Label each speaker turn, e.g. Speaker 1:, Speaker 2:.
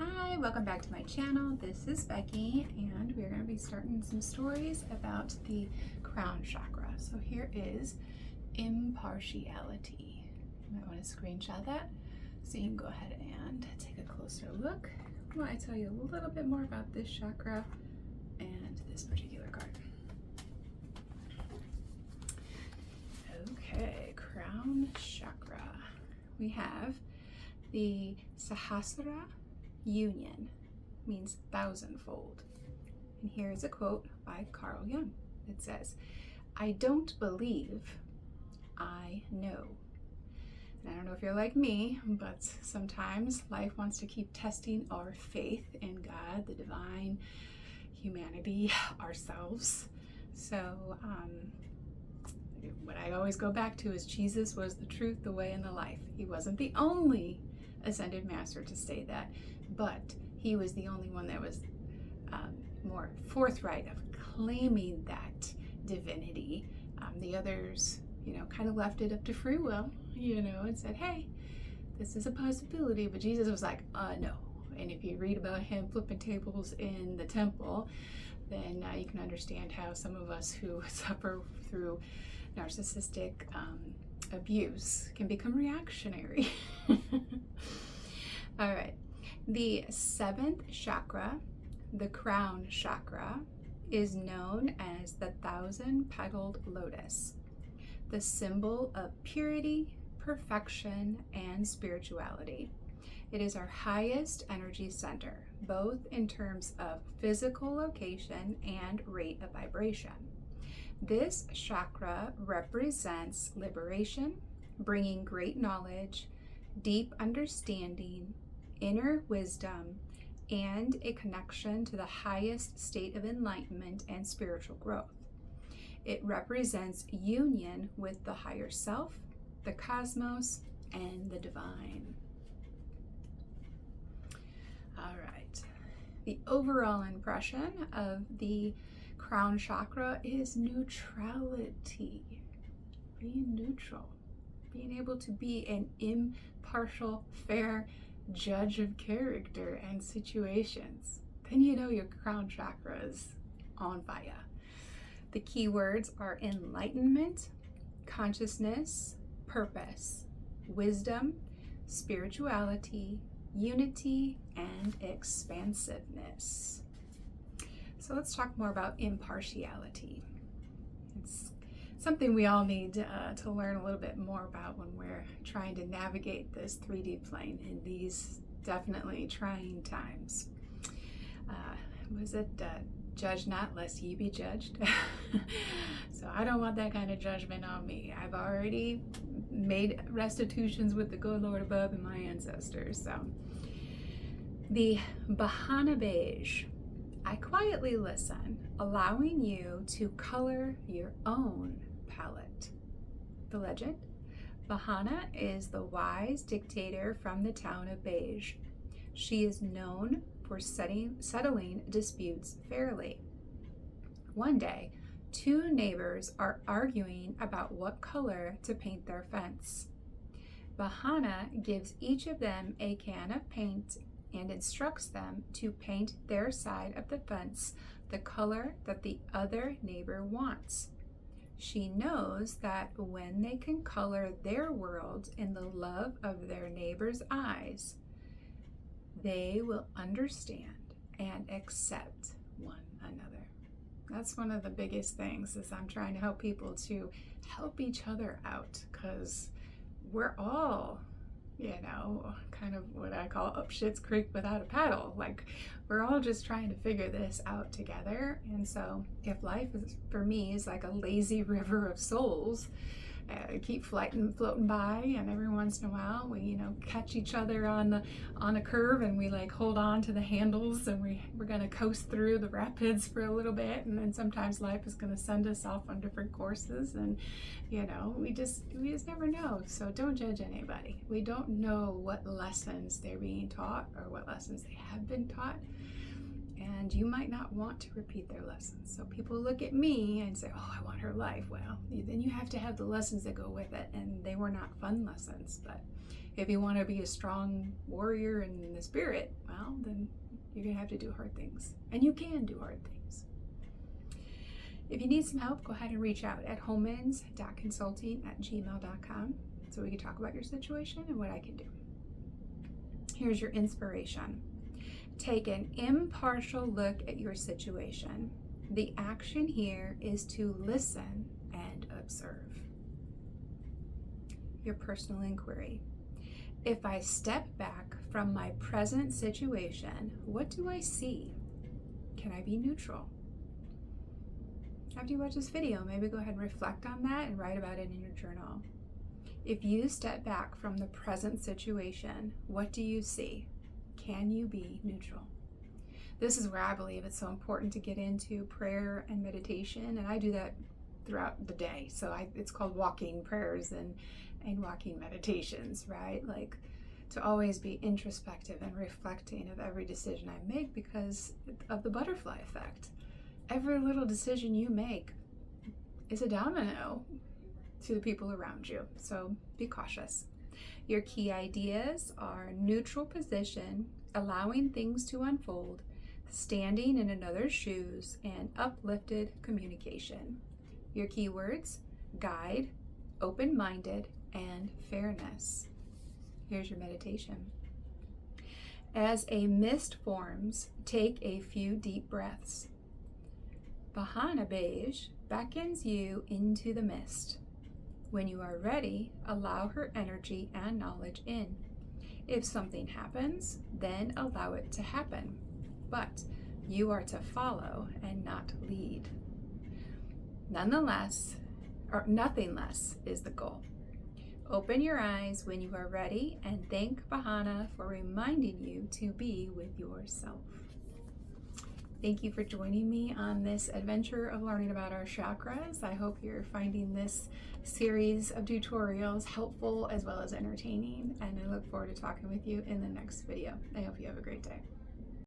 Speaker 1: Hi, welcome back to my channel. This is Becky, and we're going to be starting some stories about the crown chakra. So here is Impartiality. You might want to screenshot that so you can go ahead and take a closer look while I tell you a little bit more about this chakra and this particular card. Okay, crown chakra. We have the Sahasrara Union, means thousandfold. And here is a quote by Carl Jung. It says, "I don't believe, I know." And I don't know if you're like me, but sometimes life wants to keep testing our faith in God, the divine, humanity, ourselves. So what I always go back to is Jesus was the truth, the way, and the life. He wasn't the only ascended master to say that, but he was the only one that was more forthright of claiming that divinity. The others, kind of left it up to free will, and said, hey, this is a possibility, but Jesus was like, no. And if you read about him flipping tables in the temple, then you can understand how some of us who suffer through narcissistic abuse can become reactionary. All right. The seventh chakra, the crown chakra, is known as the 1,000-petaled lotus, the symbol of purity, perfection, and spirituality. It is our highest energy center, both in terms of physical location and rate of vibration. This chakra represents liberation, bringing great knowledge, deep understanding, inner wisdom, and a connection to the highest state of enlightenment and spiritual growth. It represents union with the higher self, the cosmos, and the divine. All right. The overall impression of the crown chakra is neutrality, being neutral, being able to be an impartial, fair judge of character and situations. Then you know your crown chakra is on fire. The key words are enlightenment, consciousness, purpose, wisdom, spirituality, unity, and expansiveness. So let's talk more about impartiality. It's something we all need to learn a little bit more about when we're trying to navigate this 3D plane in these definitely trying times. Judge not lest ye be judged? So I don't want that kind of judgment on me. I've already made restitutions with the good Lord above and my ancestors. So the Bahana Beige. I quietly listen, allowing you to color your own palette. The legend: Bahana is the wise dictator from the town of Beige. She is known for settling disputes fairly. One day, two neighbors are arguing about what color to paint their fence. Bahana gives each of them a can of paint and instructs them to paint their side of the fence the color that the other neighbor wants. She knows that when they can color their world in the love of their neighbor's eyes, they will understand and accept one another. That's one of the biggest things, is I'm trying to help people to help each other out, because we're all, kind of what I call up shit's creek without a paddle. Like, we're all just trying to figure this out together. And so if life is, for me, is like a lazy river of souls, keep floating by, and every once in a while we catch each other on a curve, and we like hold on to the handles, and we're going to coast through the rapids for a little bit, and then sometimes life is going to send us off on different courses, and we just never know. So don't judge anybody. We don't know what lessons they're being taught or what lessons they have been taught, and you might not want to repeat their lessons. So people look at me and say, oh, I want her life. Well, then you have to have the lessons that go with it, and they were not fun lessons. But If you want to be a strong warrior in the spirit, well, then you're going to have to do hard things. And you can do hard things. If you need some help, go ahead and reach out at homans.consulting@gmail.com so we can talk about your situation and what I can do. Here's your inspiration. Take an impartial look at your situation. The action here is to listen and observe. Your personal inquiry. If I step back from my present situation, what do I see? Can I be neutral? After you watch this video, maybe go ahead and reflect on that and write about it in your journal. If you step back from the present situation, what do you see? Can you be neutral? This is where I believe it's so important to get into prayer and meditation, and I do that throughout the day. So it's called walking prayers and walking meditations, right? Like to always be introspective and reflecting of every decision I make because of the butterfly effect. Every little decision you make is a domino to the people around you. So be cautious. Your key ideas are neutral position, allowing things to unfold, standing in another's shoes, and uplifted communication. Your keywords: guide, open-minded, and fairness. Here's your meditation. As a mist forms, take a few deep breaths. Bahana Beige beckons you into the mist. When you are ready, allow her energy and knowledge in. If something happens, then allow it to happen. But you are to follow and not lead. Nonetheless, or nothing less is the goal. Open your eyes when you are ready and thank Bahana for reminding you to be with yourself. Thank you for joining me on this adventure of learning about our chakras. I hope you're finding this series of tutorials helpful as well as entertaining, and I look forward to talking with you in the next video. I hope you have a great day.